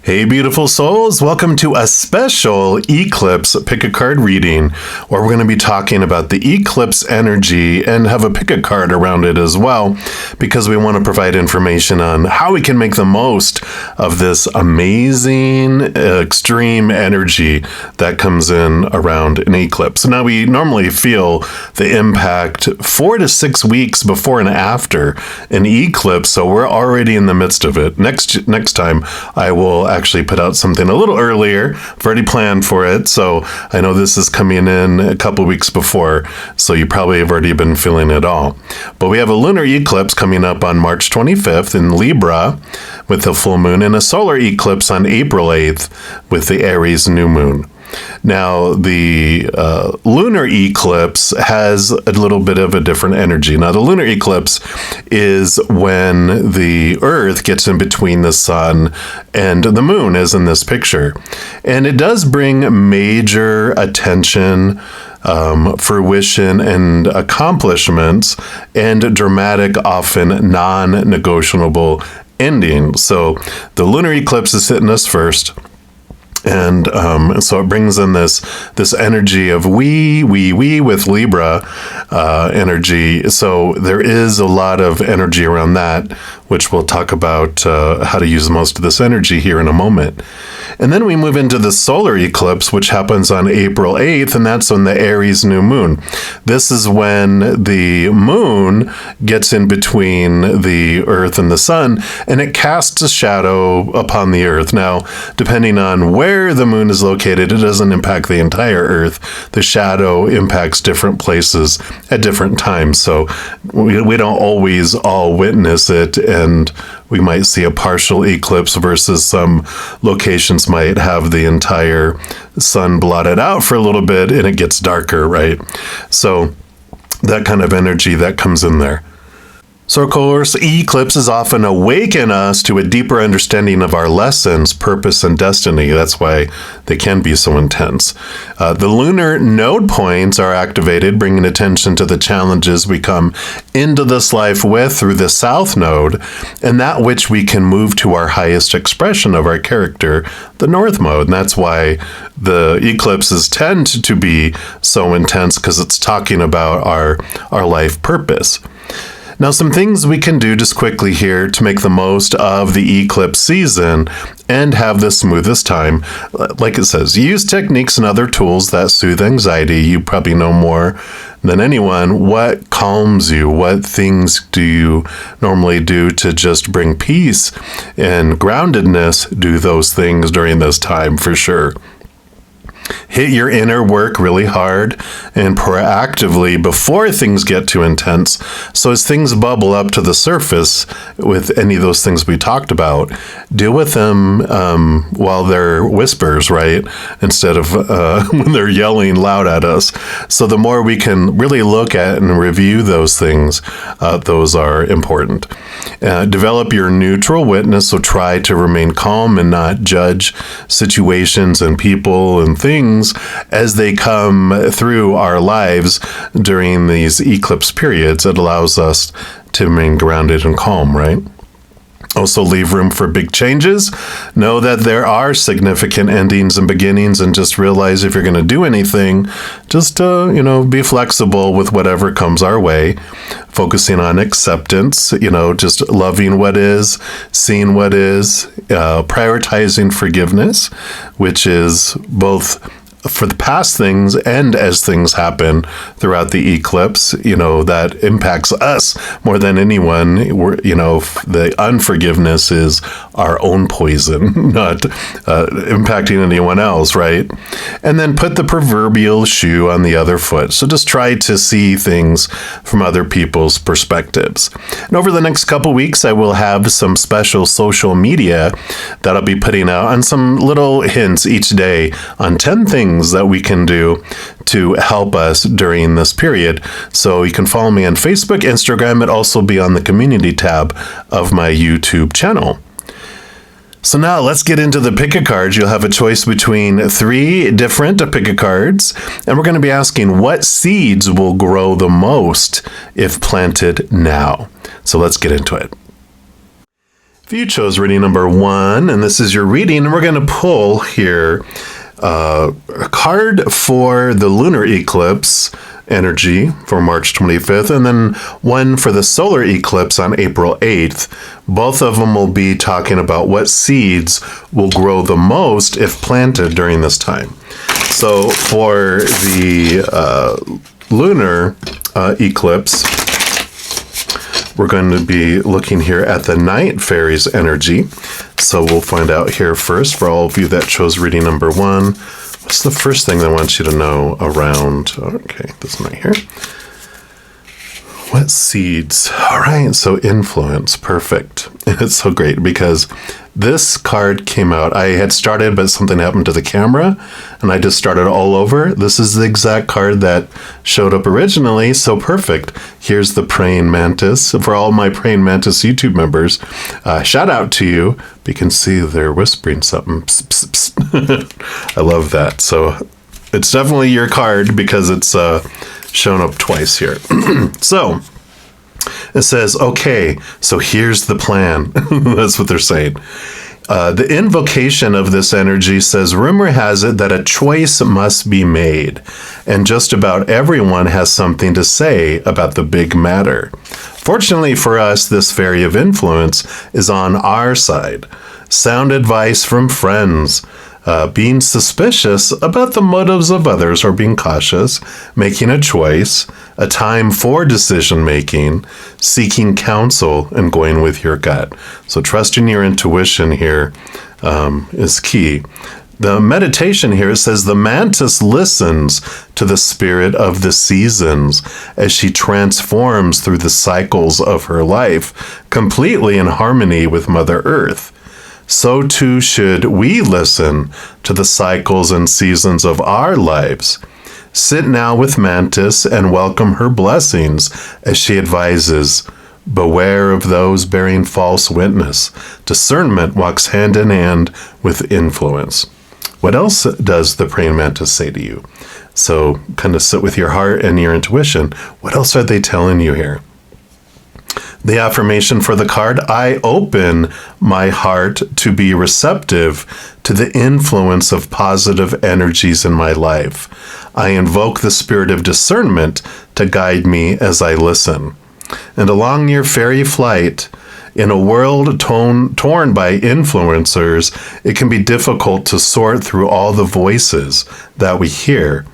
Hey, beautiful souls. Welcome to a special Eclipse pick a card reading, where we're going to be talking about the Eclipse energy and have a pick a card around it as well, because we want to provide information on how we can make the most of this amazing, extreme energy that comes in around an eclipse. Now, we normally feel the impact 4 to 6 weeks before and after an eclipse, so we're already in the midst of it. Next time, I will actually put out something a little earlier. I've already planned for it, so I know this is coming in a couple weeks before, so you probably have already been feeling it all. But we have a lunar eclipse coming up on March 25th in Libra with the full moon, and a solar eclipse on April 8th with the Aries new moon. Now, the lunar eclipse has a little bit of a different energy. Now, the lunar eclipse is when the Earth gets in between the sun and the moon, as in this picture. And it does bring major attention, fruition, and accomplishments, and dramatic, often non-negotiable endings. So the lunar eclipse is hitting us first. And so it brings in this energy of we with Libra energy. So there is a lot of energy around that, which we'll talk about how to use most of this energy here in a moment. And then we move into the solar eclipse, which happens on April 8th, and that's on the Aries new moon. This is when the moon gets in between the Earth and the sun, and it casts a shadow upon the Earth. Now, depending on where the moon is located, it doesn't impact the entire Earth. The shadow impacts different places at different times, so we don't always all witness it, and we might see a partial eclipse versus some locations might have the entire sun blotted out for a little bit and it gets darker, right? So that kind of energy that comes in there. So, of course, eclipses often awaken us to a deeper understanding of our lessons, purpose, and destiny. That's why they can be so intense. The lunar node points are activated, bringing attention to the challenges we come into this life with through the south node, and that which we can move to our highest expression of our character, the north node. And that's why the eclipses tend to be so intense, because it's talking about our life purpose. Now, some things we can do just quickly here to make the most of the eclipse season and have the smoothest time. Like it says, use techniques and other tools that soothe anxiety. You probably know more than anyone. What calms you? What things do you normally do to just bring peace and groundedness? Do those things during this time for sure. Hit your inner work really hard and proactively before things get too intense. So as things bubble up to the surface with any of those things we talked about, deal with them while they're whispers, right? Instead of when they're yelling loud at us. So the more we can really look at and review those things, those are important. Develop your neutral witness, so try to remain calm and not judge situations and people and things as they come through our lives during these eclipse periods. It allows us to remain grounded and calm, right? Also, leave room for big changes. Know that there are significant endings and beginnings, and just realize if you're going to do anything, just be flexible with whatever comes our way. Focusing on acceptance, just loving what is, seeing what is, prioritizing forgiveness, which is both for the past things and as things happen throughout the eclipse, that impacts us more than anyone. The unforgiveness is our own poison, not impacting anyone else, right? And then put the proverbial shoe on the other foot. So just try to see things from other people's perspectives. And over the next couple weeks, I will have some special social media that I'll be putting out on some little hints each day on 10 things that we can do to help us during this period. So you can follow me on Facebook, Instagram. It'll also be on the community tab of my YouTube channel. So now let's get into the pick-a-cards. You'll have a choice between 3 different pick-a-cards, and we're going to be asking what seeds will grow the most if planted now. So let's get into it. If you chose reading number 1, and this is your reading, and we're going to pull here a card for the lunar eclipse energy for March 25th, and then one for the solar eclipse on April 8th. Both of them will be talking about what seeds will grow the most if planted during this time. So for the lunar eclipse, we're going to be looking here at the night fairies energy. So we'll find out here first for all of you that chose reading number 1. What's the first thing I want you to know around? Okay, this one right here. What seeds? All right, so influence, perfect. It's so great because this card came out. I had started, but something happened to the camera, and I just started all over. This is the exact card that showed up originally, so perfect. Here's the praying mantis. For all my praying mantis YouTube members, shout out to you. You can see they're whispering something. Psst, psst, psst. I love that. So it's definitely your card because it's shown up twice here. So it says, okay, so here's the plan. That's what they're saying. The invocation of this energy says, rumor has it that a choice must be made, and just about everyone has something to say about the big matter. Fortunately for us, this fairy of influence is on our side. Sound advice from friends, being suspicious about the motives of others or being cautious, making a choice, a time for decision-making, seeking counsel, and going with your gut. So trusting your intuition here is key. The meditation here says the mantis listens to the spirit of the seasons as she transforms through the cycles of her life, completely in harmony with Mother Earth. So too should we listen to the cycles and seasons of our lives. Sit now with Mantis and welcome her blessings as she advises, beware of those bearing false witness. Discernment walks hand in hand with influence. What else does the praying mantis say to you? So kind of sit with your heart and your intuition. What else are they telling you here? The affirmation for the card, I open my heart to be receptive to the influence of positive energies in my life. I invoke the spirit of discernment to guide me as I listen. And along your fairy flight, in a world torn by influencers, it can be difficult to sort through all the voices that we hear.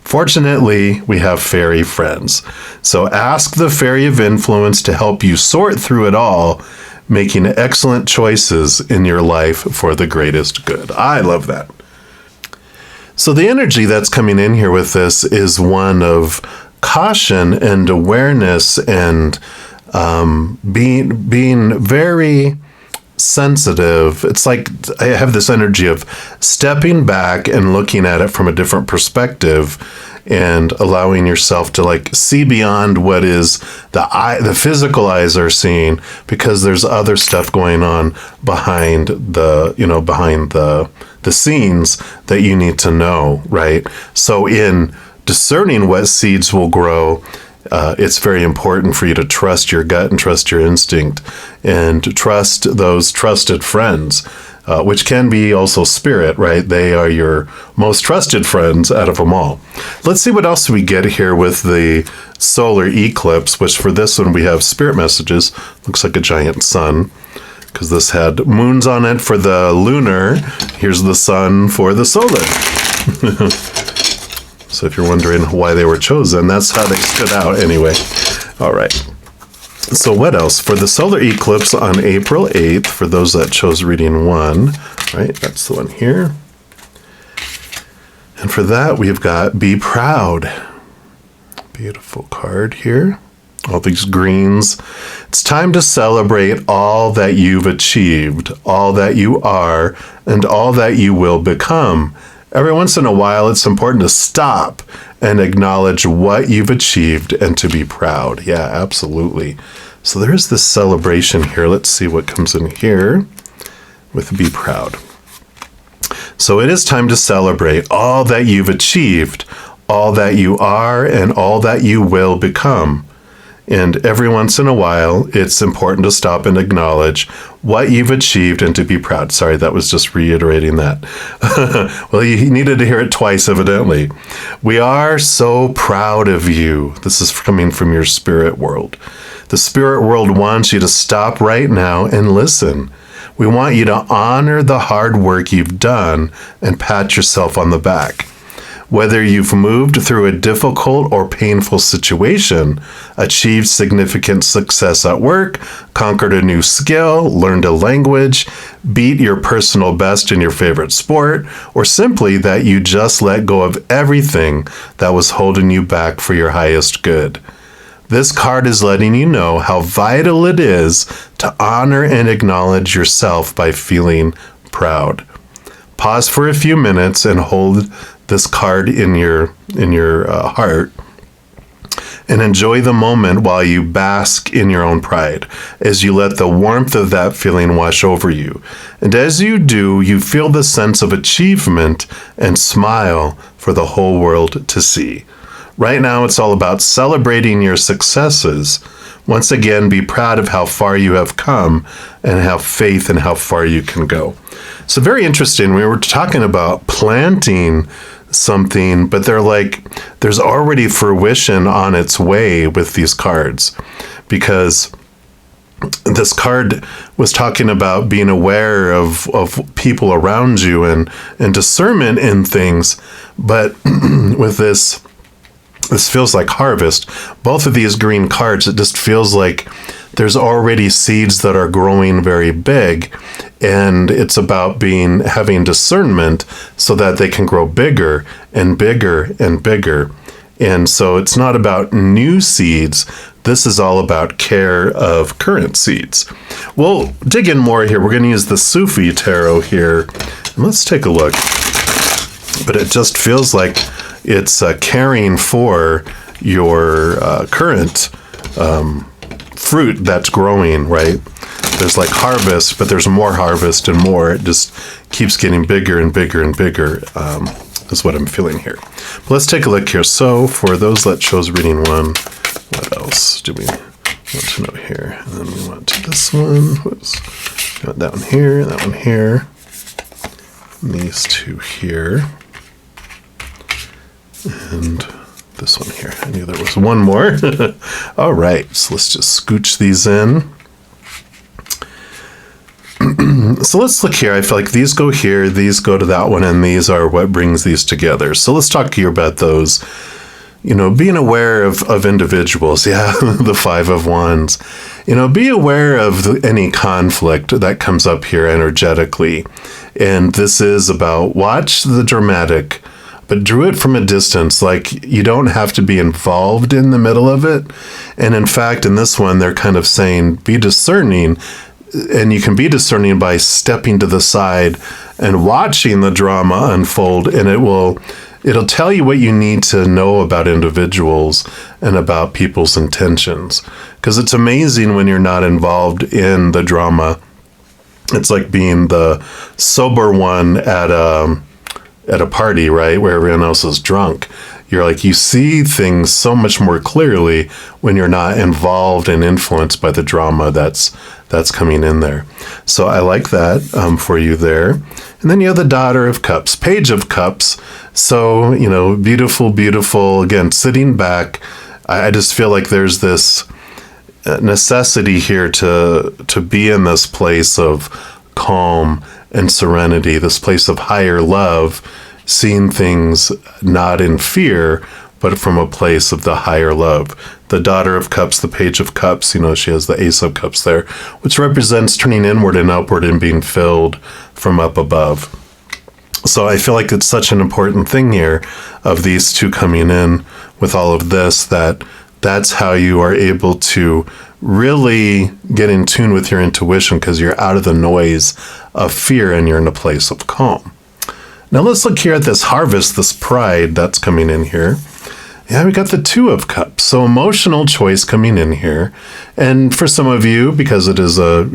Fortunately, we have fairy friends. So ask the fairy of influence to help you sort through it all, making excellent choices in your life for the greatest good. I love that. So the energy that's coming in here with this is one of caution and awareness and being very sensitive. It's like I have this energy of stepping back and looking at it from a different perspective and allowing yourself to like see beyond what is the physical eyes are seeing, because there's other stuff going on behind the scenes that you need to know, right? So in discerning what seeds will grow, it's very important for you to trust your gut and trust your instinct and trust those trusted friends, which can be also spirit, right? They are your most trusted friends out of them all. Let's see what else we get here with the solar eclipse, which for this one we have spirit messages. Looks like a giant sun, because this had moons on it for the lunar. Here's the sun for the solar. So if you're wondering why they were chosen, that's how they stood out anyway. All right. So what else? For the solar eclipse on April 8th, for those that chose reading 1, right? That's the one here. And for that, we've got Be Proud. Beautiful card here. All these greens. It's time to celebrate all that you've achieved, all that you are, and all that you will become. Every once in a while, it's important to stop and acknowledge what you've achieved and to be proud. Yeah, absolutely. So there's this celebration here. Let's see what comes in here with Be Proud. So it is time to celebrate all that you've achieved, all that you are, and all that you will become. And every once in a while, it's important to stop and acknowledge what you've achieved and to be proud. Sorry, that was just reiterating that. Well, you needed to hear it twice, evidently. We are so proud of you. This is coming from your spirit world. The spirit world wants you to stop right now and listen. We want you to honor the hard work you've done and pat yourself on the back. Whether you've moved through a difficult or painful situation, achieved significant success at work, conquered a new skill, learned a language, beat your personal best in your favorite sport, or simply that you just let go of everything that was holding you back for your highest good. This card is letting you know how vital it is to honor and acknowledge yourself by feeling proud. Pause for a few minutes and hold this card in your heart and enjoy the moment while you bask in your own pride as you let the warmth of that feeling wash over you. And as you do, you feel the sense of achievement and smile for the whole world to see. Right now, it's all about celebrating your successes. Once again, be proud of how far you have come and have faith in how far you can go. So very interesting. We were talking about planting something, but there's already fruition on its way with these cards, because this card was talking about being aware of people around you and discernment in things. But with this feels like harvest. Both of these green cards, it just feels like there's already seeds that are growing very big, and it's about having discernment so that they can grow bigger and bigger and bigger. And so it's not about new seeds. This is all about care of current seeds. We'll dig in more here. We're going to use the Sufi Tarot here. And let's take a look. But it just feels like it's caring for your current fruit that's growing, right? There's like harvest, but there's more harvest and more. It just keeps getting bigger and bigger and bigger, is what I'm feeling here. But let's take a look here. So for those that chose reading 1, what else do we want to know here? And then we went to this one. Got that one here, that one here, and these two here. And this one here. I knew there was one more. All right, so let's just scooch these in. So let's look here. I feel like these go here, these go to that one, and these are what brings these together. So let's talk here about those. Being aware of individuals. Yeah, the 5 of Wands. Be aware of any conflict that comes up here energetically. And this is about watch the dramatic, but drew it from a distance. Like, you don't have to be involved in the middle of it. And in fact, in this one, they're kind of saying, be discerning. And you can be discerning by stepping to the side and watching the drama unfold. And it'll tell you what you need to know about individuals and about people's intentions. Because it's amazing when you're not involved in the drama. It's like being the sober one at a party, right, where everyone else is drunk. You're like, you see things so much more clearly when you're not involved and influenced by the drama that's coming in there. So I like that for you there. And then you have the Daughter of Cups, Page of Cups. So, beautiful, beautiful. Again, sitting back, I just feel like there's this necessity here to be in this place of calm and serenity, this place of higher love, seeing things not in fear, but from a place of the higher love. The Daughter of Cups, the Page of Cups, she has the Ace of Cups there, which represents turning inward and upward and being filled from up above. So I feel like it's such an important thing here of these two coming in with all of this, that's how you are able to really get in tune with your intuition, because you're out of the noise of fear and you're in a place of calm. Now let's look here at this harvest, this pride that's coming in here. Yeah, we got the 2 of Cups. So emotional choice coming in here. And for some of you, because it is a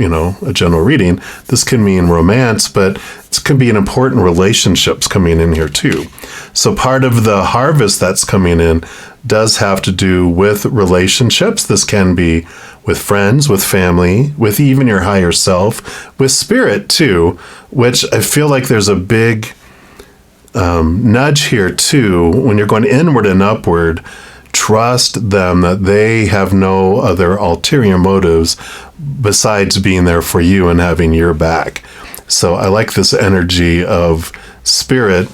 general reading, this can mean romance, but it can be an important relationships coming in here too. So part of the harvest that's coming in, does have to do with relationships. This can be with friends, with family, with even your higher self, with spirit too, which I feel like there's a big nudge here too. When you're going inward and upward, trust them that they have no other ulterior motives besides being there for you and having your back. So I like this energy of spirit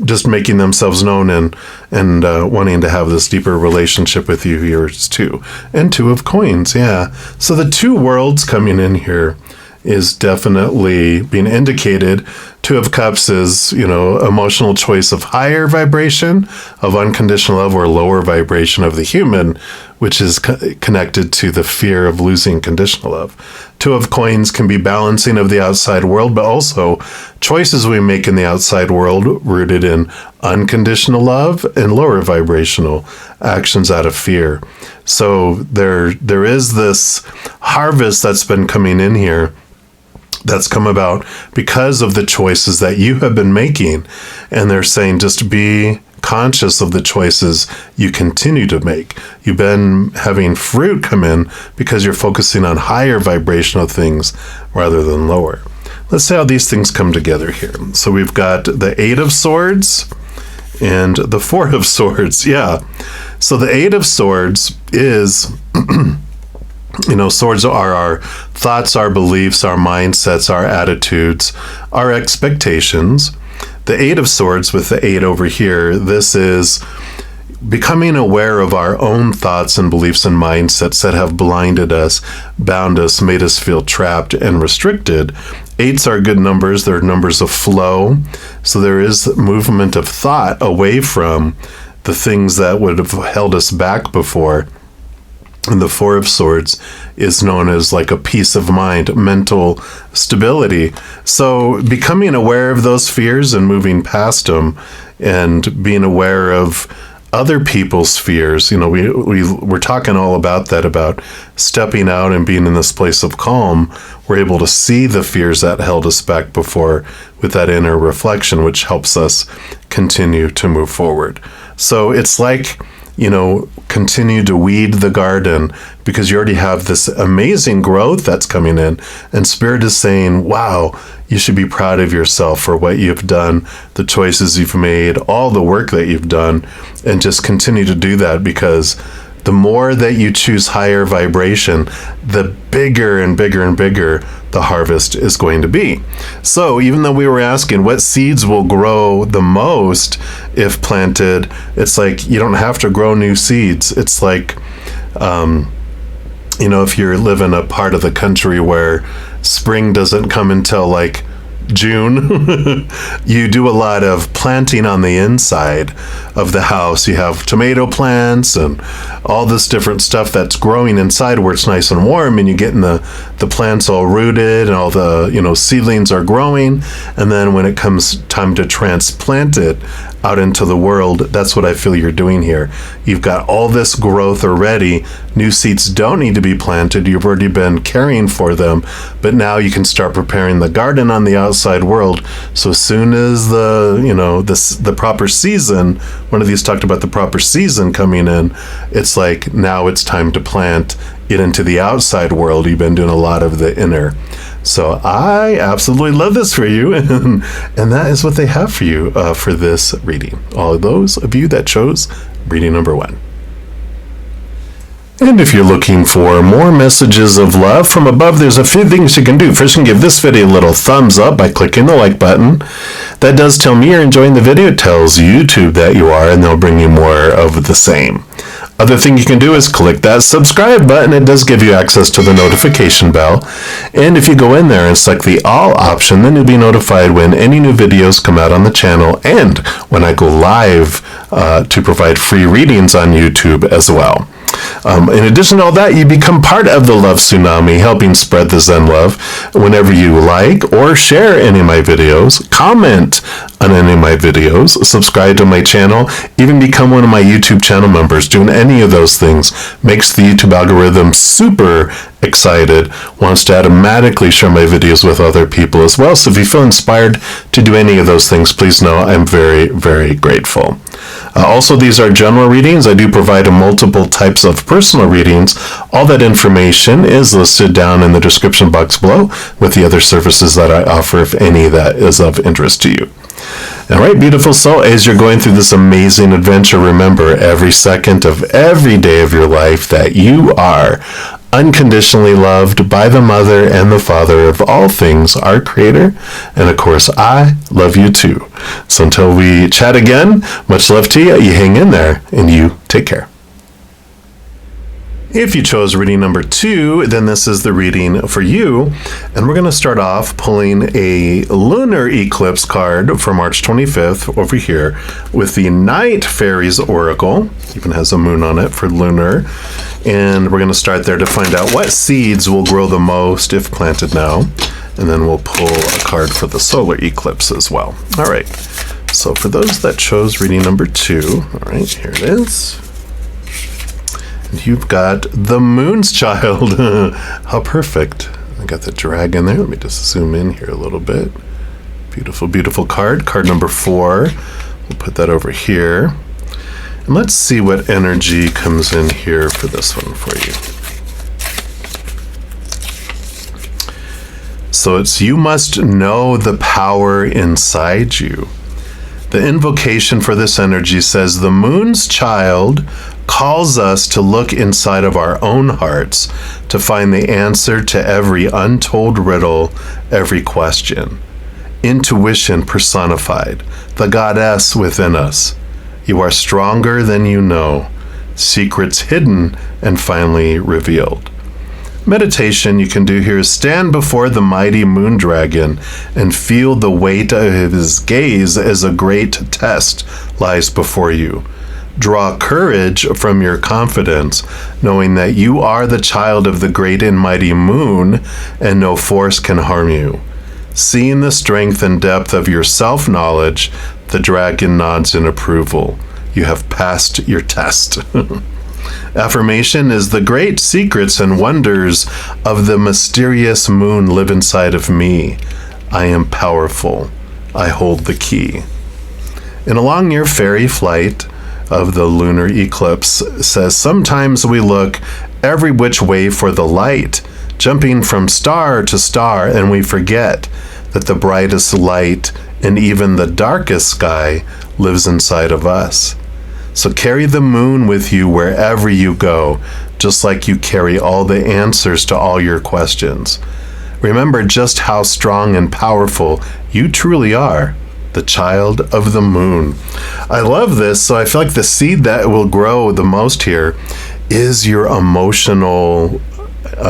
just making themselves known and wanting to have this deeper relationship with you here too. And Two of Coins, yeah. So the two worlds coming in here is definitely being indicated. Two of Cups is, emotional choice of higher vibration of unconditional love or lower vibration of the human, which is connected to the fear of losing conditional love. Two of Coins can be balancing of the outside world, but also choices we make in the outside world rooted in unconditional love and lower vibrational actions out of fear. So there is this harvest that's been coming in here that's come about because of the choices that you have been making. And they're saying just be conscious of the choices you continue to make. You've been having fruit come in because you're focusing on higher vibrational things rather than lower. Let's see how these things come together here. So we've got the Eight of Swords and the Four of Swords. Yeah. So the Eight of Swords is... swords are our thoughts, our beliefs, our mindsets, our attitudes, our expectations. The Eight of Swords with the 8 over here, this is becoming aware of our own thoughts and beliefs and mindsets that have blinded us, bound us, made us feel trapped and restricted. 8s are good numbers. They're numbers of flow. So there is movement of thought away from the things that would have held us back before. And the Four of Swords is known as like a peace of mind, mental stability. So becoming aware of those fears and moving past them and being aware of other people's fears. We're talking all about that, about stepping out and being in this place of calm. We're able to see the fears that held us back before with that inner reflection, which helps us continue to move forward. So it's like, continue to weed the garden because you already have this amazing growth that's coming in. And Spirit is saying, wow, you should be proud of yourself for what you've done, the choices you've made, all the work that you've done, and just continue to do that because the more that you choose higher vibration, the bigger and bigger and bigger the harvest is going to be. So even though we were asking what seeds will grow the most if planted, it's like you don't have to grow new seeds. It's like, if you live in a part of the country where spring doesn't come until like June, you do a lot of planting on the inside of the house. You have tomato plants and all this different stuff that's growing inside where it's nice and warm, and you get in the plants all rooted and all the seedlings are growing. And then when it comes time to transplant it out into the world, that's what I feel you're doing here. You've got all this growth already. New seeds don't need to be planted. You've already been caring for them, but now you can start preparing the garden on the outside world. So as soon as the proper season, one of these talked about the proper season coming in, it's like now it's time to plant it into the outside world. You've been doing a lot of the inner. So I absolutely love this for you, and that is what they have for you for this reading. All of those of you that chose reading number 1. And if you're looking for more messages of love from above, there's a few things you can do. First, you can give this video a little thumbs up by clicking the like button. That does tell me you're enjoying the video. It tells YouTube that you are, and they'll bring you more of the same. Other thing you can do is click that subscribe button. It does give you access to the notification bell. And if you go in there and select the all option, then you'll be notified when any new videos come out on the channel and when I go live to provide free readings on YouTube as well. In addition to all that, you become part of the Love Tsunami, helping spread the Zen love. Whenever you like or share any of my videos, comment on any of my videos, subscribe to my channel, even become one of my YouTube channel members. Doing any of those things makes the YouTube algorithm super excited, wants to automatically share my videos with other people as well. So if you feel inspired to to do any of those things, please know I'm very, very grateful. Also, these are general readings. I do provide multiple types of personal readings. All that information is listed down in the description box below with the other services that I offer, if any that is of interest to you. All right, beautiful soul, as you're going through this amazing adventure, remember every second of every day of your life that you are unconditionally loved by the Mother and the Father of all things, our Creator. And of course, I love you too. So until we chat again, much love to you. You hang in there and you take care. If you chose reading number 2, then this is the reading for you. And we're going to start off pulling a lunar eclipse card for March 25th over here with the Night Fairies Oracle. Even has a moon on it for lunar. And we're going to start there to find out what seeds will grow the most if planted now. And then we'll pull a card for the solar eclipse as well. All right. So for those that chose reading number 2, all right, here it is. You've got the Moon's Child. How perfect. I got the dragon there. Let me just zoom in here a little bit. Beautiful, beautiful card. Card number 4. We'll put that over here. And let's see what energy comes in here for this one for you. So it's you must know the power inside you. The invocation for this energy says the Moon's Child calls us to look inside of our own hearts to find the answer to every untold riddle, every question. Intuition personified, the goddess within us. You are stronger than you know, secrets hidden and finally revealed. Meditation you can do here is stand before the mighty moon dragon and feel the weight of his gaze as a great test lies before you. Draw courage from your confidence, knowing that you are the child of the great and mighty moon, and no force can harm you. Seeing the strength and depth of your self-knowledge, the dragon nods in approval. You have passed your test. Affirmation is the great secrets and wonders of the mysterious moon live inside of me. I am powerful. I hold the key. And along your fairy flight of the lunar eclipse says, sometimes we look every which way for the light, jumping from star to star, and we forget that the brightest light and even the darkest sky lives inside of us. So carry the moon with you wherever you go, just like you carry all the answers to all your questions. Remember just how strong and powerful you truly are. The child of the moon. I love this. So I feel like the seed that will grow the most here is your emotional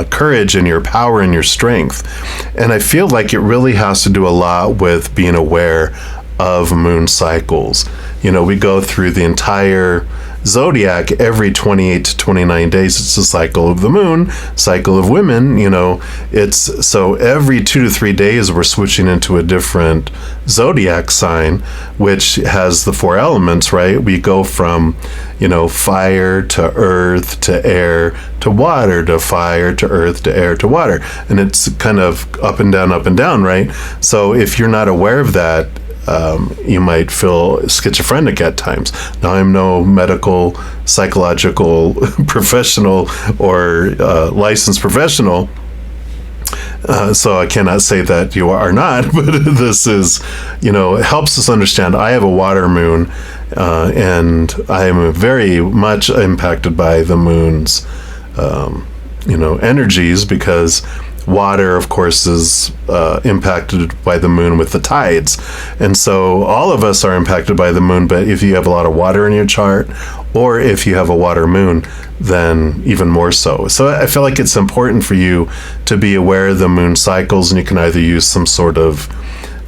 courage and your power and your strength. And I feel like it really has to do a lot with being aware of moon cycles. You know, we go through the entire zodiac every 28 to 29 days. It's the cycle of the moon, cycle of women. You know, it's so every 2 to 3 days we're switching into a different zodiac sign, which has the 4 elements, right? We go from, you know, fire to earth to air to water to fire to earth to air to water, and it's kind of up and down, right? So if you're not aware of that, you might feel schizophrenic at times. Now, I'm no medical, psychological professional or licensed professional, so I cannot say that you are not, but this is, you know, it helps us understand. I have a water moon, and I am very much impacted by the moon's, you know, energies, because water, of course, is impacted by the moon with the tides. And so all of us are impacted by the moon, but if you have a lot of water in your chart, or if you have a water moon, then even more so. So I feel like it's important for you to be aware of the moon cycles, and you can either use some sort of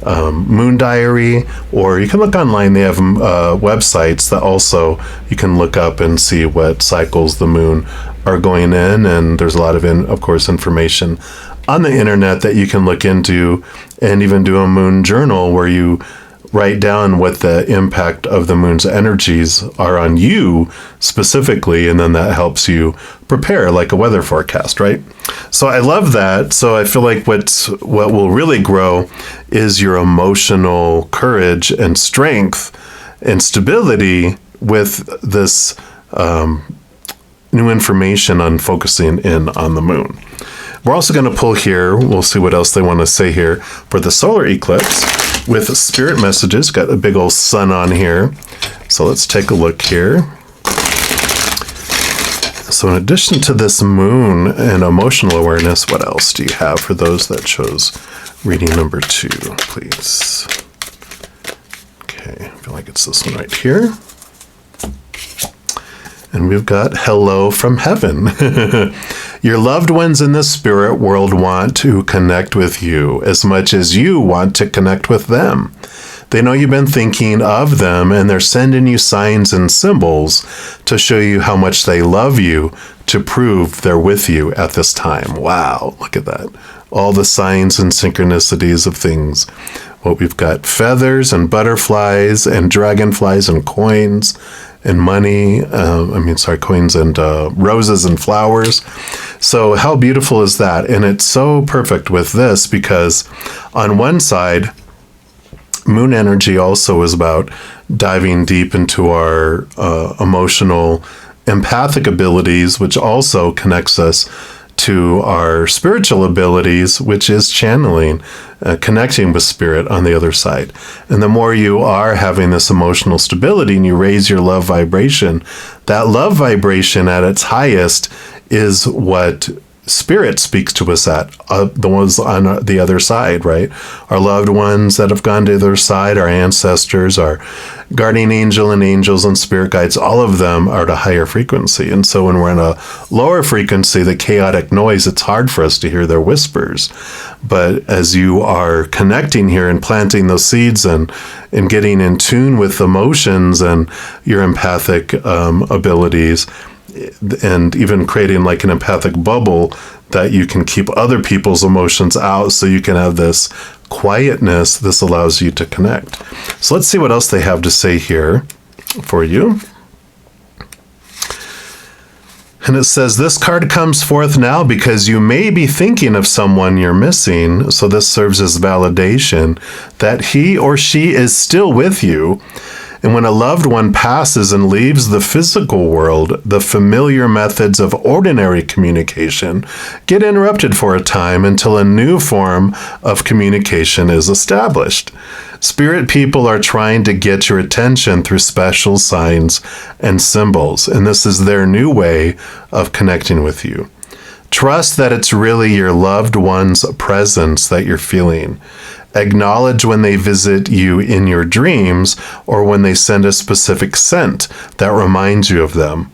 moon diary, or you can look online. They have websites that also you can look up and see what cycles the moon are going in, and there's a lot of, of course, information on the internet that you can look into, and even do a moon journal where you write down what the impact of the moon's energies are on you specifically, and then that helps you prepare like a weather forecast, right? So I love that. So I feel like what will really grow is your emotional courage and strength and stability with this new information on focusing in on the moon. We're also going to pull here, we'll see what else they want to say here, for the solar eclipse with spirit messages. Got a big old sun on here. So let's take a look here. So in addition to this moon and emotional awareness, what else do you have for those that chose reading number 2, please? Okay, I feel like it's this one right here. And we've got hello from heaven. Your loved ones in the spirit world want to connect with you as much as you want to connect with them. They know you've been thinking of them, and they're sending you signs and symbols to show you how much they love you, to prove they're with you at this time. Wow, look at that. All the signs and synchronicities of things. Well, we've got feathers and butterflies and dragonflies and coins and money, coins and roses and flowers. So how beautiful is that? And it's so perfect with this because on one side, moon energy also is about diving deep into our emotional, empathic abilities, which also connects us to our spiritual abilities, which is channeling, connecting with spirit on the other side. And the more you are having this emotional stability and you raise your love vibration, that love vibration at its highest is what spirit speaks to us at, the ones on the other side, right? Our loved ones that have gone to the other side, our ancestors, our guardian angel and angels and spirit guides, all of them are at a higher frequency. And so when we're in a lower frequency, the chaotic noise, it's hard for us to hear their whispers. But as you are connecting here and planting those seeds and getting in tune with emotions and your empathic abilities, and even creating like an empathic bubble that you can keep other people's emotions out so you can have this quietness, this allows you to connect. So let's see what else they have to say here for you. And it says, this card comes forth now because you may be thinking of someone you're missing. So this serves as validation that he or she is still with you. And when a loved one passes and leaves the physical world, the familiar methods of ordinary communication get interrupted for a time until a new form of communication is established. Spirit people are trying to get your attention through special signs and symbols, and this is their new way of connecting with you. Trust that it's really your loved one's presence that you're feeling. Acknowledge when they visit you in your dreams or when they send a specific scent that reminds you of them.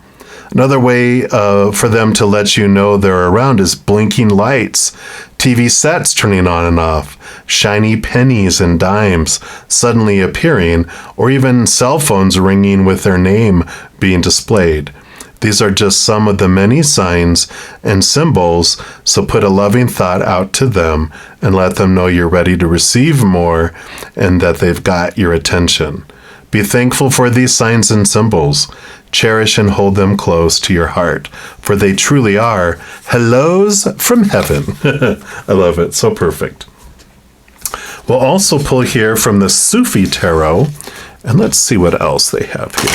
Another way for them to let you know they're around is blinking lights, TV sets turning on and off, shiny pennies and dimes suddenly appearing, or even cell phones ringing with their name being displayed. These are just some of the many signs and symbols, so put a loving thought out to them and let them know you're ready to receive more and that they've got your attention. Be thankful for these signs and symbols. Cherish and hold them close to your heart, for they truly are hellos from heaven. I love it. So perfect. We'll also pull here from the Sufi Tarot, and let's see what else they have here.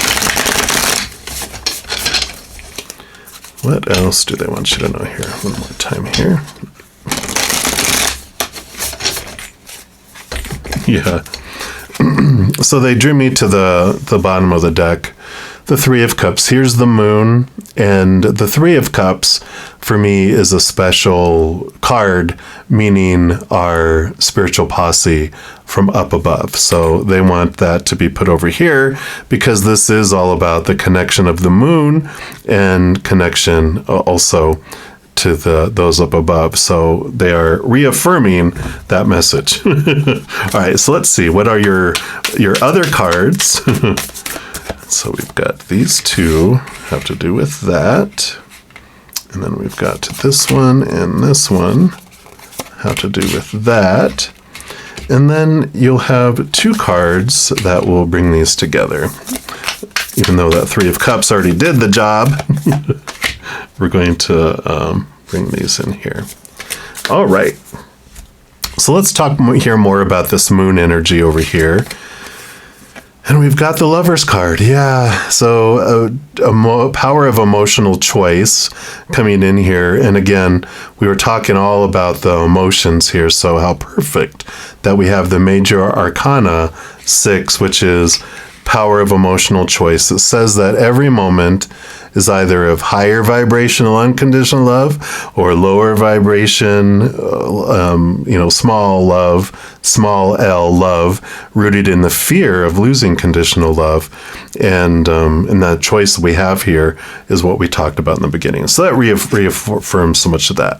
What else do they want you to know here? One more time here. Yeah. So they drew me to the bottom of the deck. The Three of Cups. Here's the moon. And the Three of Cups, for me, is a special card, meaning our spiritual posse from up above. So they want that to be put over here because this is all about the connection of the moon and connection also to those up above. So they are reaffirming that message. All right, so let's see. What are your other cards? So we've got these two have to do with that. And then we've got this one and this one have to do with that. And then you'll have 2 cards that will bring these together. Even though that 3 of Cups already did the job, we're going to bring these in here. All right. So let's talk here more about this moon energy over here. And we've got the Lover's card. Yeah. So power of emotional choice coming in here. And again, we were talking all about the emotions here. So how perfect that we have the Major Arcana 6, which is power of emotional choice. It says that every moment is either of higher vibrational unconditional love or lower vibration, small love, small L love, rooted in the fear of losing conditional love. And that choice we have here is what we talked about in the beginning. So that reaffirms so much of that.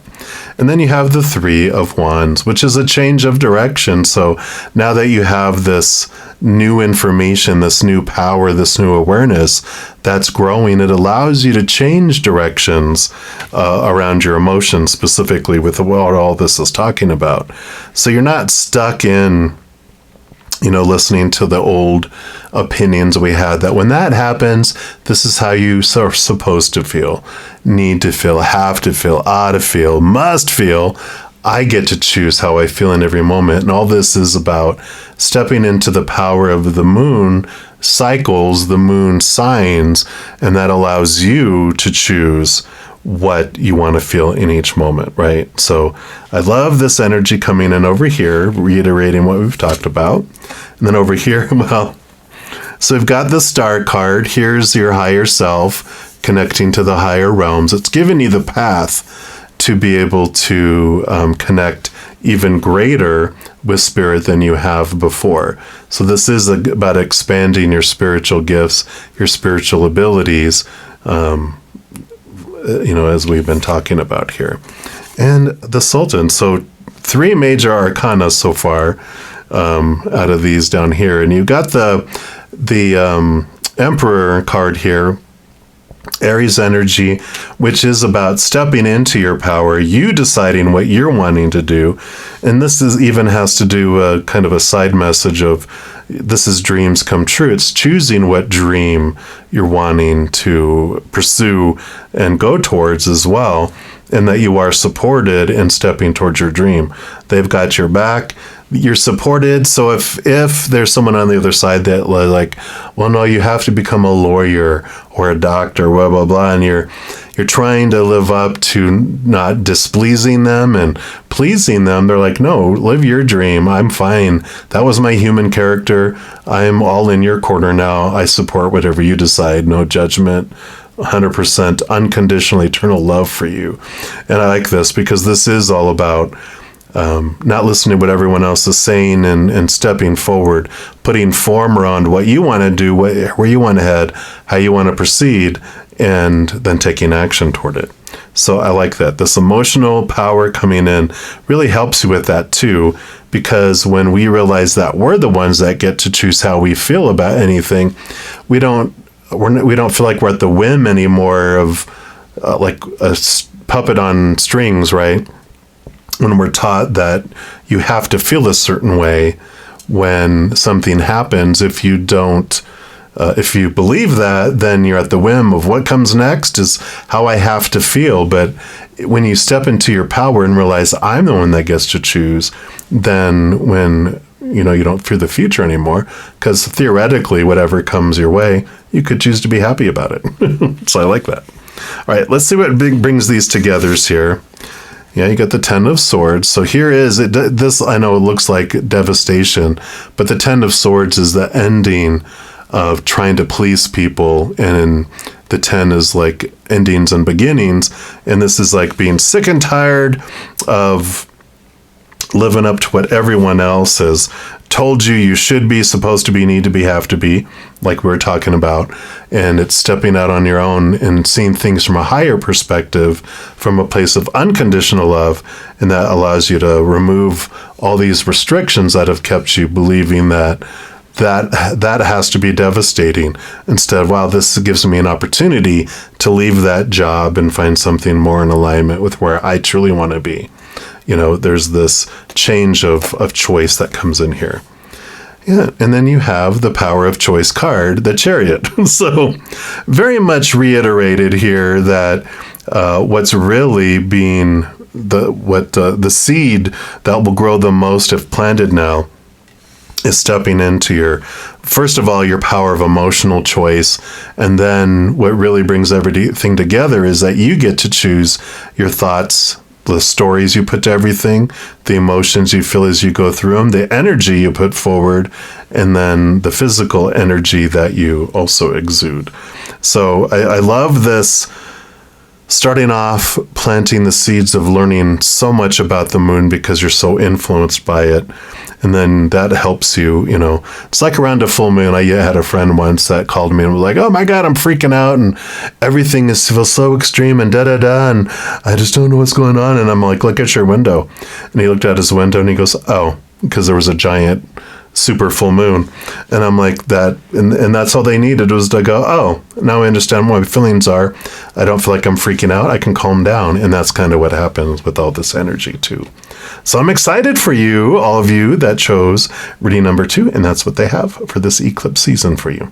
And then you have the 3 of Wands, which is a change of direction. So now that you have this new information, this new power, this new awareness that's growing, it allows you to change directions around your emotions, specifically with what all this is talking about. So you're not stuck in, listening to the old opinions we had, that when that happens, this is how you are supposed to feel, need to feel, have to feel, ought to feel, must feel. I get to choose how I feel in every moment. And all this is about stepping into the power of the moon cycles, the moon signs, and that allows you to choose what you want to feel in each moment, right? So I love this energy coming in over here, reiterating what we've talked about. And then over here, so we've got the Star card. Here's your higher self connecting to the higher realms. It's giving you the path to be able to connect even greater with spirit than you have before. So this is about expanding your spiritual gifts, your spiritual abilities, as we've been talking about here. And the Sultan. So 3 major arcana so far out of these down here. And you got the Emperor card here, Aries energy, which is about stepping into your power, you deciding what you're wanting to do. And this even has to do kind of a side message of this is dreams come true. It's choosing what dream you're wanting to pursue and go towards as well, and that you are supported in stepping towards your dream. They've got your back. You're supported. So if there's someone on the other side that like, well, no, you have to become a lawyer or a doctor, blah, blah, blah, and you're trying to live up to not displeasing them and pleasing them, they're like, no, live your dream. I'm fine. That was my human character. I'm all in your corner now. I support whatever you decide. No judgment. 100% unconditional eternal love for you. And I like this because this is all about not listening to what everyone else is saying and stepping forward, putting form around what you want to do, where you want to head, how you want to proceed, and then taking action toward it. So I like that. This emotional power coming in really helps you with that too, because when we realize that we're the ones that get to choose how we feel about anything, we don't feel like we're at the whim anymore of like a puppet on strings, right? When we're taught that you have to feel a certain way when something happens. If you don't, if you believe that, then you're at the whim of what comes next is how I have to feel. But when you step into your power and realize I'm the one that gets to choose, then when you don't fear the future anymore, because theoretically, whatever comes your way, you could choose to be happy about it. So I like that. All right, let's see what brings these together here. Yeah, you got the 10 of Swords. So here is it. This, I know it looks like devastation, but the 10 of Swords is the ending of trying to please people, and the 10 is like endings and beginnings, and this is like being sick and tired of living up to what everyone else has told you should be, supposed to be, need to be, have to be, like we were talking about. And it's stepping out on your own and seeing things from a higher perspective, from a place of unconditional love. And that allows you to remove all these restrictions that have kept you believing that has to be devastating, instead of, wow, this gives me an opportunity to leave that job and find something more in alignment with where I truly want to be. there's this change of choice that comes in here. Yeah, and then you have the power of choice card, the Chariot. So very much reiterated here that what's really being the seed that will grow the most if planted now is stepping into first of all, your power of emotional choice. And then what really brings everything together is that you get to choose your thoughts, the stories you put to everything, the emotions you feel as you go through them, the energy you put forward, and then the physical energy that you also exude. So I love this, starting off planting the seeds of learning so much about the moon because you're so influenced by it. And then that helps you, it's like around a full moon. I had a friend once that called me and was like, oh my God, I'm freaking out and everything feels so extreme and da-da-da. And I just don't know what's going on. And I'm like, look at your window. And he looked at his window and he goes, oh, because there was a giant super full moon. And I'm like, and that's all they needed was to go, oh, now I understand what my feelings are. I don't feel like I'm freaking out. I can calm down. And that's kind of what happens with all this energy too. So I'm excited for you, all of you that chose reading number 2, and that's what they have for this eclipse season for you.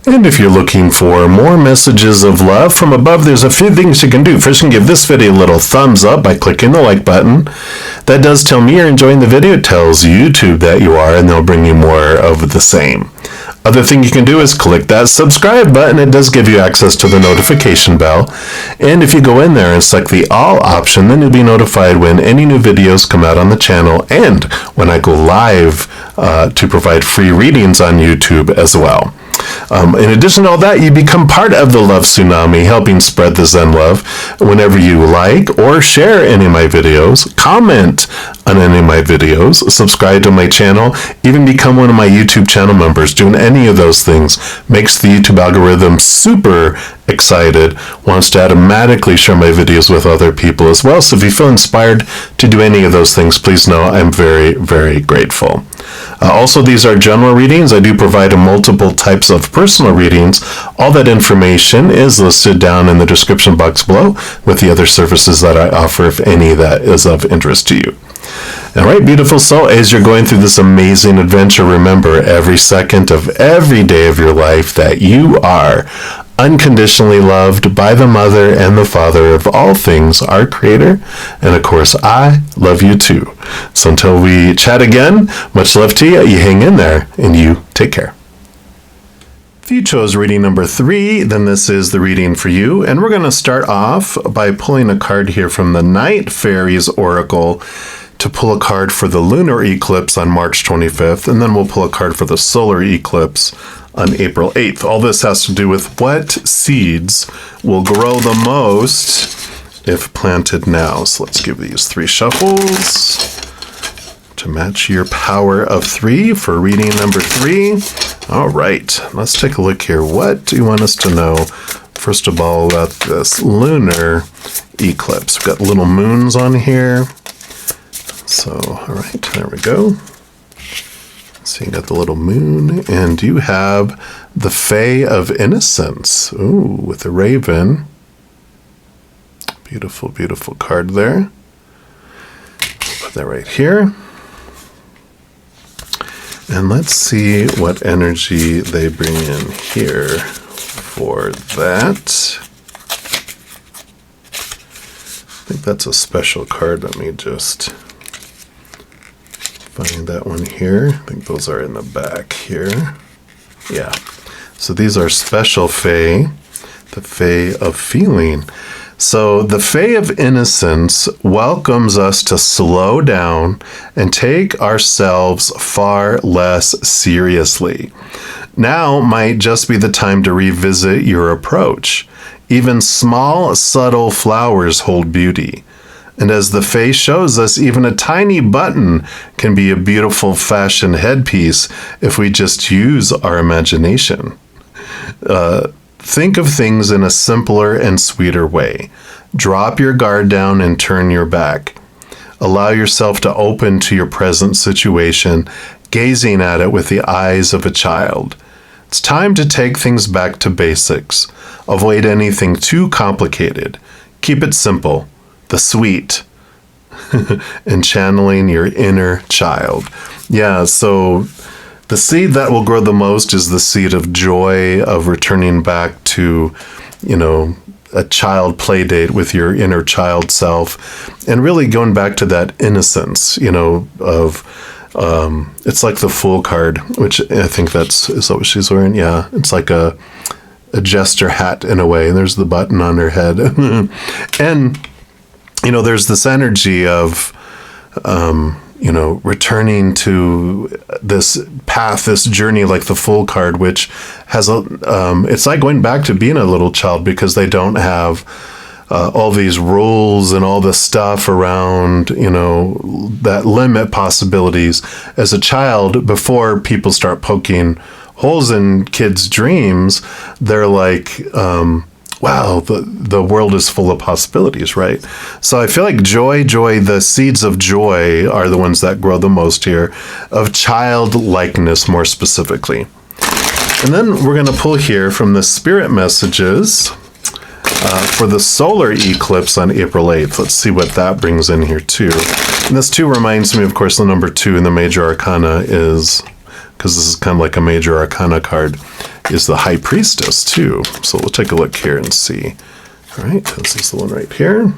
And if you're looking for more messages of love from above, there's a few things you can do. First, you can give this video a little thumbs up by clicking the like button. That does tell me you're enjoying the video. It tells YouTube that you are, and they'll bring you more of the same. Other thing you can do is click that subscribe button. It does give you access to the notification bell. And if you go in there and select the all option, then you'll be notified when any new videos come out on the channel and when I go live to provide free readings on YouTube as well. In addition to all that, you become part of the Love Tsunami, helping spread the Zen love. Whenever you like or share any of my videos, comment on any of my videos, subscribe to my channel, even become one of my YouTube channel members. Doing any of those things makes the YouTube algorithm super excited, wants to automatically share my videos with other people as well. So if you feel inspired to do any of those things, please know I'm very, very grateful. Also, these are general readings. I do provide multiple types of personal readings. All that information is listed down in the description box below with the other services that I offer, if any that is of interest to you. All right, beautiful soul, as you're going through this amazing adventure, remember every second of every day of your life that you are unconditionally loved by the Mother and the Father of all things, our Creator. And of course, I love you too. So until we chat again, much love to you. You hang in there and you take care. If you chose reading number 3, then this is the reading for you. And we're going to start off by pulling a card here from the Night Fairies Oracle to pull a card for the lunar eclipse on March 25th. And then we'll pull a card for the solar eclipse on April 8th. All this has to do with what seeds will grow the most if planted now. So let's give these 3 shuffles to match your power of 3 for reading number 3. All right, let's take a look here. What do you want us to know, first of all, about this lunar eclipse? We've got little moons on here. So, all right, there we go. So you got the little moon, and you have the Fae of Innocence. Ooh, with the raven. Beautiful, beautiful card there. Put that right here. And let's see what energy they bring in here for that. I think that's a special card. Let me just find that one here. I think those are in the back here. Yeah. So these are special Fae, the Fae of Feeling. So the Fae of Innocence welcomes us to slow down and take ourselves far less seriously. Now might just be the time to revisit your approach. Even small, subtle flowers hold beauty. And as the Fae shows us, even a tiny button can be a beautiful fashion headpiece if we just use our imagination. Think of things in a simpler and sweeter way. Drop your guard down and turn your back. Allow yourself to open to your present situation, gazing at it with the eyes of a child. It's time to take things back to basics. Avoid anything too complicated. Keep it simple. The sweet, and channeling your inner child. Yeah, so the seed that will grow the most is the seed of joy, of returning back to, a child play date with your inner child self, and really going back to that innocence, it's like the Fool card, which I think is that what she's wearing? Yeah, it's like a jester hat in a way, and there's the button on her head. And, there's this energy of, returning to this path, this journey, like the Fool card, which has it's like going back to being a little child, because they don't have all these rules and all this stuff around, that limit possibilities. As a child, before people start poking holes in kids' dreams, they're like, wow, the world is full of possibilities, right? So I feel like joy, the seeds of joy are the ones that grow the most here, of childlikeness more specifically. And then we're going to pull here from the spirit messages for the solar eclipse on April 8th. Let's see what that brings in here too. And this too reminds me, of course, the number 2 in the major arcana is, because this is kind of like a major arcana card, is the High Priestess too. So we'll take a look here and see. All right, this is the one right here.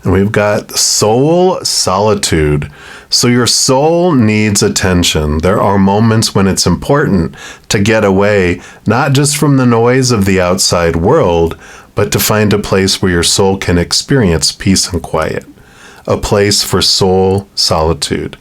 And we've got soul solitude. So your soul needs attention. There are moments when it's important to get away, not just from the noise of the outside world, but to find a place where your soul can experience peace and quiet. A place for soul solitude.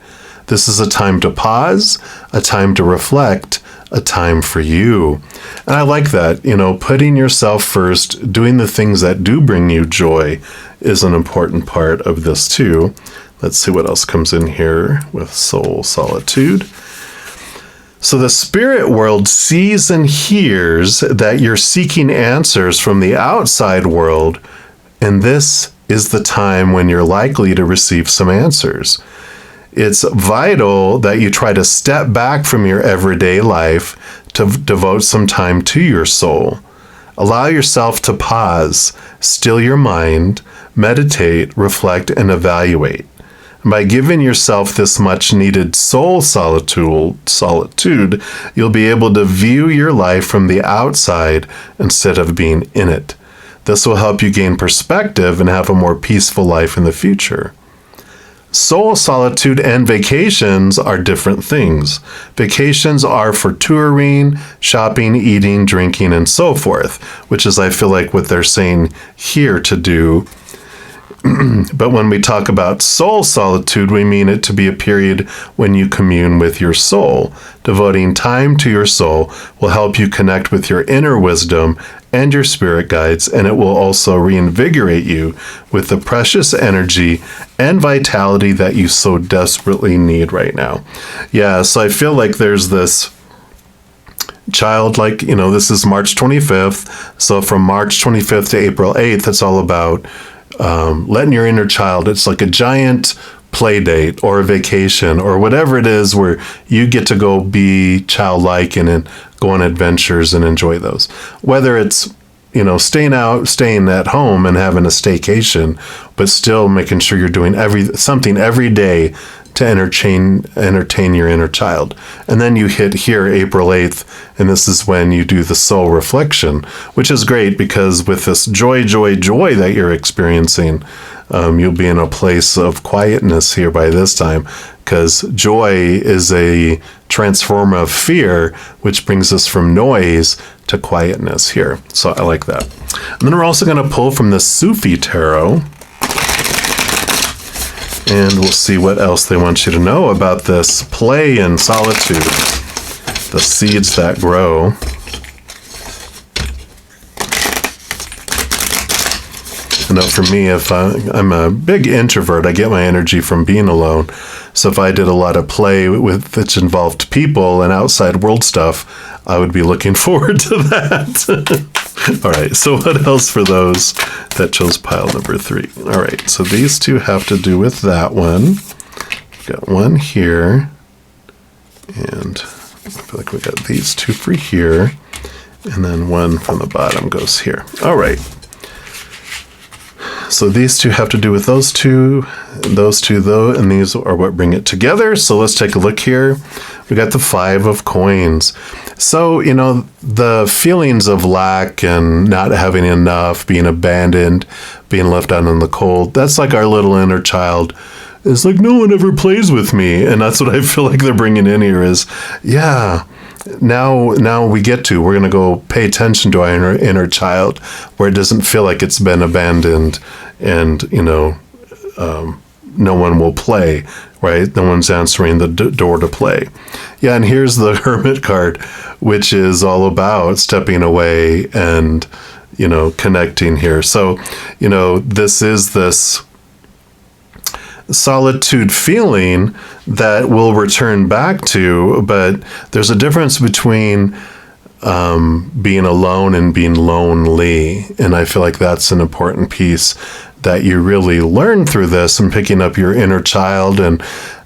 This is a time to pause, a time to reflect, a time for you. And I like that, putting yourself first, doing the things that do bring you joy is an important part of this too. Let's see what else comes in here with soul solitude. So the spirit world sees and hears that you're seeking answers from the outside world, and this is the time when you're likely to receive some answers. It's vital that you try to step back from your everyday life to devote some time to your soul. Allow yourself to pause, still your mind, meditate, reflect, and evaluate. By giving yourself this much needed soul solitude, you'll be able to view your life from the outside instead of being in it. This will help you gain perspective and have a more peaceful life in the future. Soul solitude and vacations are different things. Vacations are for touring, shopping, eating, drinking, and so forth, which is, I feel like, what they're saying here to do. But when we talk about soul solitude, we mean it to be a period when you commune with your soul. Devoting time to your soul will help you connect with your inner wisdom and your spirit guides, and it will also reinvigorate you with the precious energy and vitality that you so desperately need right now. Yeah, so I feel like there's this childlike, this is March 25th. So from March 25th to April 8th, it's all about letting your inner child, it's like a giant play date or a vacation or whatever it is where you get to go be childlike and go on adventures and enjoy those. Whether it's, staying at home and having a staycation, but still making sure you're doing something every day to entertain your inner child. And then you hit here April 8th, and this is when you do the soul reflection, which is great because with this joy that you're experiencing, you'll be in a place of quietness here by this time, because joy is a transformer of fear, which brings us from noise to quietness here. So I like that. And then we're also going to pull from the Sufi Tarot, and we'll see what else they want you to know about this play in solitude, the seeds that grow. I know for me, if I'm a big introvert, I get my energy from being alone. So if I did a lot of play which involved people and outside world stuff, I would be looking forward to that. All right, so what else for those that chose pile number 3? All right, so these two have to do with that one. We've got one here, and I feel like we got these two for here, and then one from the bottom goes here. All right. So these two have to do with those two, though, and these are what bring it together. So let's take a look here. We got the 5 of coins. So, the feelings of lack and not having enough, being abandoned, being left out in the cold, that's like our little inner child. It's like, no one ever plays with me. And that's what I feel like they're bringing in here is, yeah, now we're going to go pay attention to our inner child where it doesn't feel like it's been abandoned and, no one will play, right? No one's answering the door to play. Yeah, and here's the Hermit card, which is all about stepping away and, connecting here. So, this is this solitude feeling that we'll return back to, but there's a difference between being alone and being lonely. And I feel like that's an important piece that you really learn through this and picking up your inner child and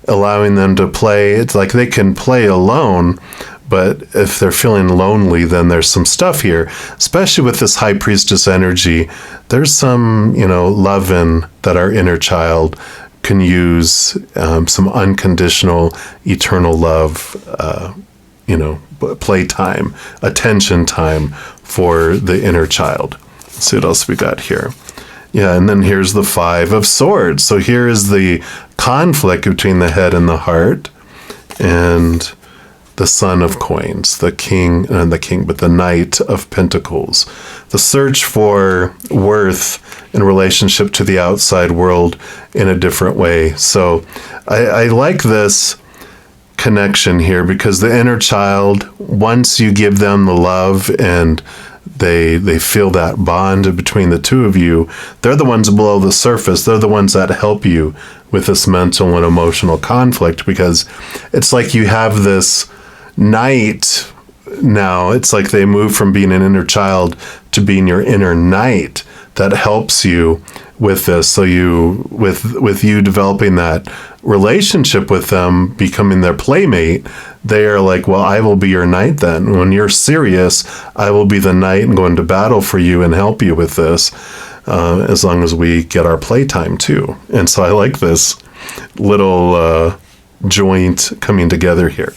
allowing them to play. It's like they can play alone, but if they're feeling lonely, then there's some stuff here, especially with this High Priestess energy. There's some, loving that our inner child can use, some unconditional, eternal love, playtime, attention time for the inner child. Let's see what else we got here. Yeah, and then here's the 5 of Swords. So here is the conflict between the head and the heart, and the Son of Coins, but the Knight of Pentacles. The search for worth in relationship to the outside world in a different way. So I like this connection here because the inner child, once you give them the love and they feel that bond between the two of you, they're the ones below the surface. They're the ones that help you with this mental and emotional conflict, because it's like you have this knight now. It's like they move from being an inner child to being your inner knight that helps you with this. So with you developing that relationship with them, becoming their playmate, they are like, well, I will be your knight then. When you're serious, I will be the knight and go into battle for you and help you with this, as long as we get our playtime too. And so I like this little joint coming together here.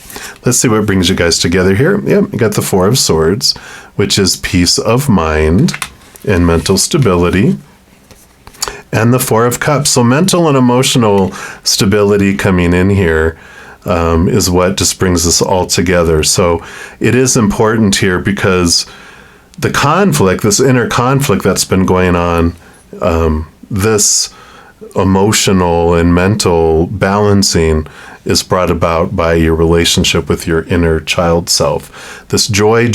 Let's see what brings you guys together here. Yep, you got the 4 of Swords, which is peace of mind and mental stability, and the 4 of Cups. So mental and emotional stability coming in here is what just brings us all together. So it is important here because the conflict, this inner conflict that's been going on, this emotional and mental balancing is brought about by your relationship with your inner child self. This joy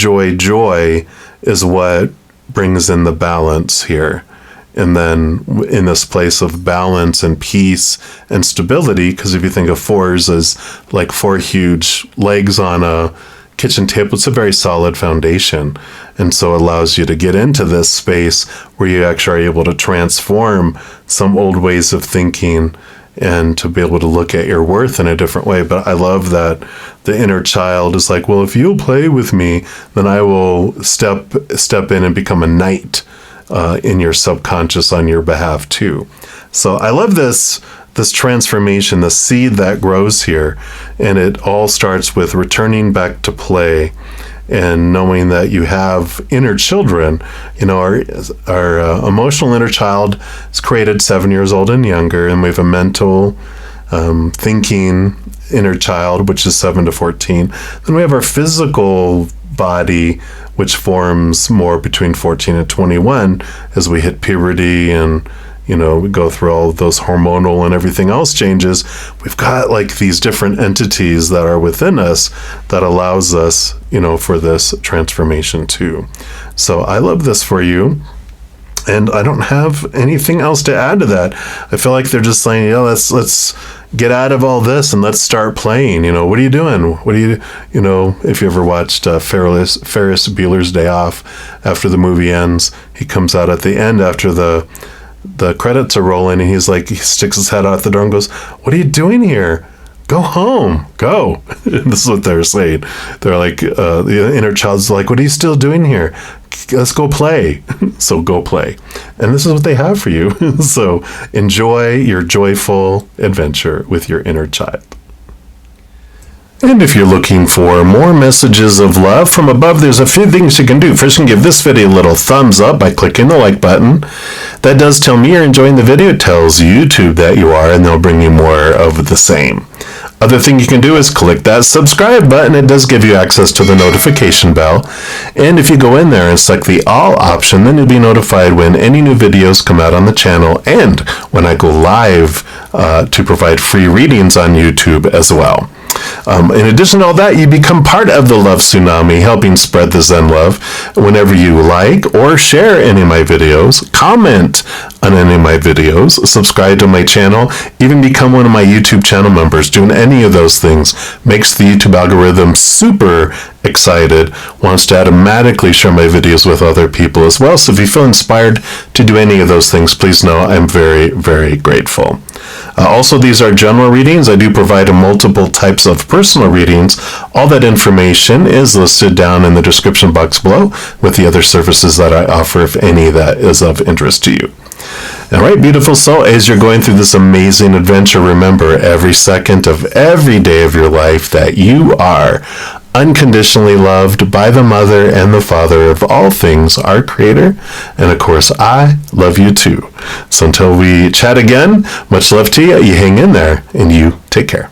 is what brings in the balance here. And then in this place of balance and peace and stability, because if you think of 4s as like 4 huge legs on a kitchen table, it's a very solid foundation. And so it allows you to get into this space where you actually are able to transform some old ways of thinking and to be able to look at your worth in a different way. But I love that the inner child is like, well, if you'll play with me, then I will step in and become a knight in your subconscious on your behalf too. So I love this transformation, the seed that grows here, and it all starts with returning back to play and knowing that you have inner children. Our emotional inner child is created 7 years old and younger, and we have a mental thinking inner child, which is 7 to 14. Then we have our physical body, which forms more between 14 and 21 as we hit puberty and we go through all of those hormonal and everything else changes. We've got like these different entities that are within us that allows us, for this transformation too. So I love this for you. And I don't have anything else to add to that. I feel like they're just saying, let's get out of all this and let's start playing. What are you doing? If you ever watched Ferris Bueller's Day Off, after the movie ends, he comes out at the end after the credits are rolling, and he sticks his head out the door and goes, "What are you doing here? Go home, go." This is what they're saying. They're like, the inner child's like, "What are you still doing here? let's go play. So go play. And this is what they have for you. So enjoy your joyful adventure with your inner child. And if you're looking for more messages of love from above, there's a few things you can do. First, you can give this video a little thumbs up by clicking the like button. That does tell me you're enjoying the video. It tells YouTube that you are, and they'll bring you more of the same. Other thing you can do is click that subscribe button. It does give you access to the notification bell. And if you go in there and select the all option, then you'll be notified when any new videos come out on the channel and when I go live to provide free readings on YouTube as well. In addition to all that, you become part of the Love Tsunami, helping spread the Zen love. Whenever you like or share any of my videos, comment on any of my videos, subscribe to my channel, even become one of my YouTube channel members. Doing any of those things makes the YouTube algorithm super excited, wants to automatically share my videos with other people as well. So if you feel inspired to do any of those things, please know I'm very, very grateful. Also, these are general readings. I do provide multiple types of personal readings. All that information is listed down in the description box below with the other services that I offer, if any that is of interest to you. All right, beautiful soul, as you're going through this amazing adventure, remember every second of every day of your life that you are unconditionally loved by the Mother and the Father of all things, our Creator. And of course, I love you too. So until we chat again, much love to you. You hang in there and you take care.